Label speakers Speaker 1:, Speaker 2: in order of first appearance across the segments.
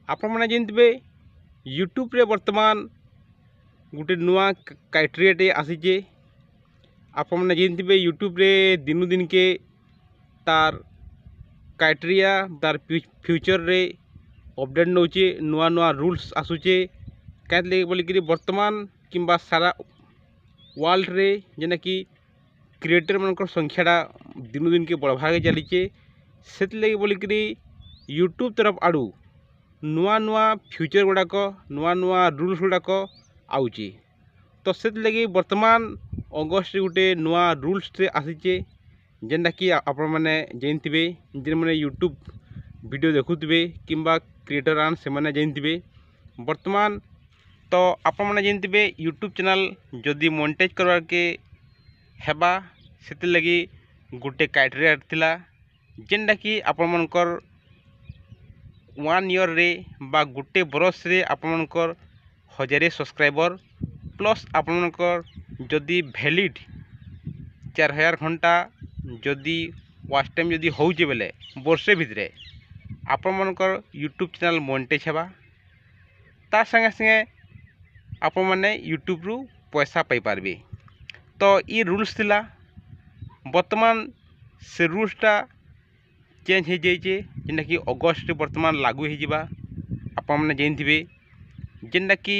Speaker 1: आपने जानते यूट्यूब रे वर्तमान गोटे नुआ क्राइटेरियाटे आसीचे। आपने जानते यूट्यूब रे दिनु दिन के तार क्राइटेरिया तार फ्यूचर रे अपडेट नौचे नुआ नुआ रूल्स आसूचे कहीं बोलिक वर्तमान किंबा सारा वर्ल्ड रे जेना कि क्रिएटर मन संख्याटा दिनु दिन के बढ़ागे चलीचे से बोलिक यूट्यूब तरफ आड़ू नुआ नुआ फ्यूचर गुड़ाक नुआ नुआ रूल्स गुड़ाक आउची। तो से लगी वर्तमान अगस्ट गोटे नुआ रूल्स आसीचे जेनटा कि आपण मैंने जानते जे मैंने यूट्यूब वीडियो देखुवे किंबा क्रिएटर आन से मैंने जानते वर्तमान। तो आपण मैंने जानते यूट्यूब चैनल जदि मोनेटाइज करवार के हेबा से लगी गोटे क्राइटेरिया थिला जेनटा कि आपण मनकर 1 ईयर रे बा गोटे बरस रे आपण मनकर 1000 सब्सक्राइबर प्लस आपण मनकर जदि वैलिड 4000 घंटा जदि वाच टाइम जदि होउचे बेले वर्षे भितरे आपण मनकर यूट्यूब चैनल मोनेटाइज हेबा ता संगे संगे आपण माने यूट्यूब रु पैसा पाई पारबे। तो ये रूल्स थिला वर्तमान से रूल्सटा चेंज हो जाइए जेनटा कि अगस्ट वर्तमान लागू हो आपण मैंने जानते जेनटा कि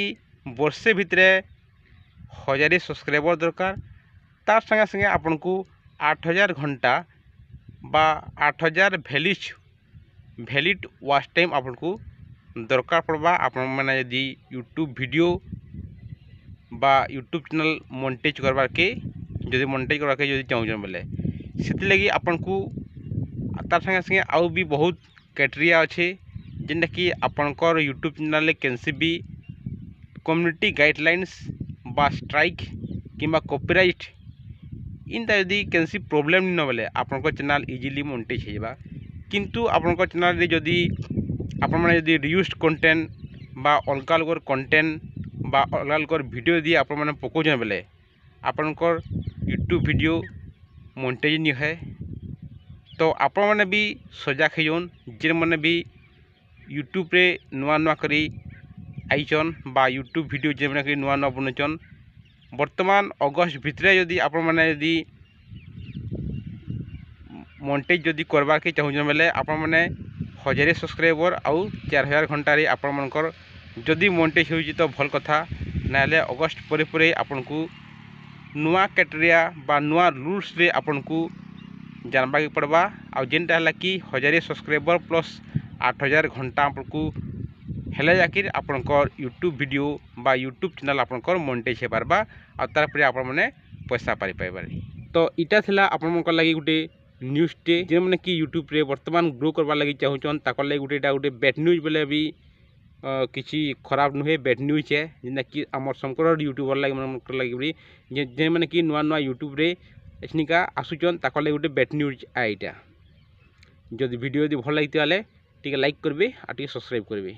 Speaker 1: वर्षे भितरे 1000 सब्सक्राइबर दरकार तार संगे संगे आपन को 8000 घंटा बा 8000 वैलिड वाच टाइम आपन को दरकार पड़वा। आपण मैंने यदि यूट्यूब वीडियो बा यूट्यूब चैनल मोनेटाइज करवार के जदि मोनेटाइज करवार के जदि चाहूँ बेले से लगी आपन को तार संगे संगे आउ भी बहुत क्राइटेरिया अच्छे जेनटा कि आपनकर यूट्यूब चैनल कैंसी भी कम्युनिटी गाइडलाइंस बा स्ट्राइक किंबा कॉपीराइट इनता यदि कैंसी प्रॉब्लम नहीं न बेले आपनकर चैनल इजीली मोनेटाइज हो जाबा। किंतु आपनकर चैनल रे जदि आपण माने यदि रियूज्ड कंटेंट बा अलगा अलग कंटेंट बा अलग अलग वीडियो यदि आपण माने पकोजन बेले आपनकर यूट्यूब वीडियो मोनेटाइज नहीं है। तो आपण मैंने भी सजाग होन जे मैंने भी यूट्यूब रे नुआ नुआ करी आईचन बा यूट्यूब वीडियो जे मैंने नुआ नुआ बनचन वर्तमान अगस्ट भितरे यदि आपण मैंने यदि मोनेटाइज जदि करवार के चाहूँ बेले आपण मैंने 1000 सब्सक्राइबर आउ 4000 घंटा रे आपण मनकर जदि मोनेटाइज हो तो भल कथा ना अगस्ट परे परे आपण को नुआ क्राइटेरिया बा नुआ रूल्स रे आपण को जानवा के पड़वा आ जेनटा है कि 1000 सब्सक्राइबर प्लस 8000 घंटा आपको हेले जाकिर आपनकर यूट्यूब वीडियो बा यूट्यूब चैनल आपनकर मोनेटाइज हो पारबा आ तार पर आपण माने पैसा पाई पाइबारे। तो इटा थिला आपण मनकर लागि गुटे न्यूज़ टे जे माने कि यूट्यूब रे वर्तमान ग्रो करबा लागि चाहूचन ताकर लागि गुटेटा गुटे बैड न्यूज़ बेले भी किसी खराब नुहे बैड न्यूज़ है जेना कि हमर संकर यूट्यूबर लागि मनकर लागि जे माने कि नुआ नुआ यूट्यूब रे एसनिका आसुचन ताकर लागि गुटे बैड न्यूज़ आइटा। जदि वीडियो यदि भल लगी टिके लाइक करबे आ टिके सब्सक्राइब करबे।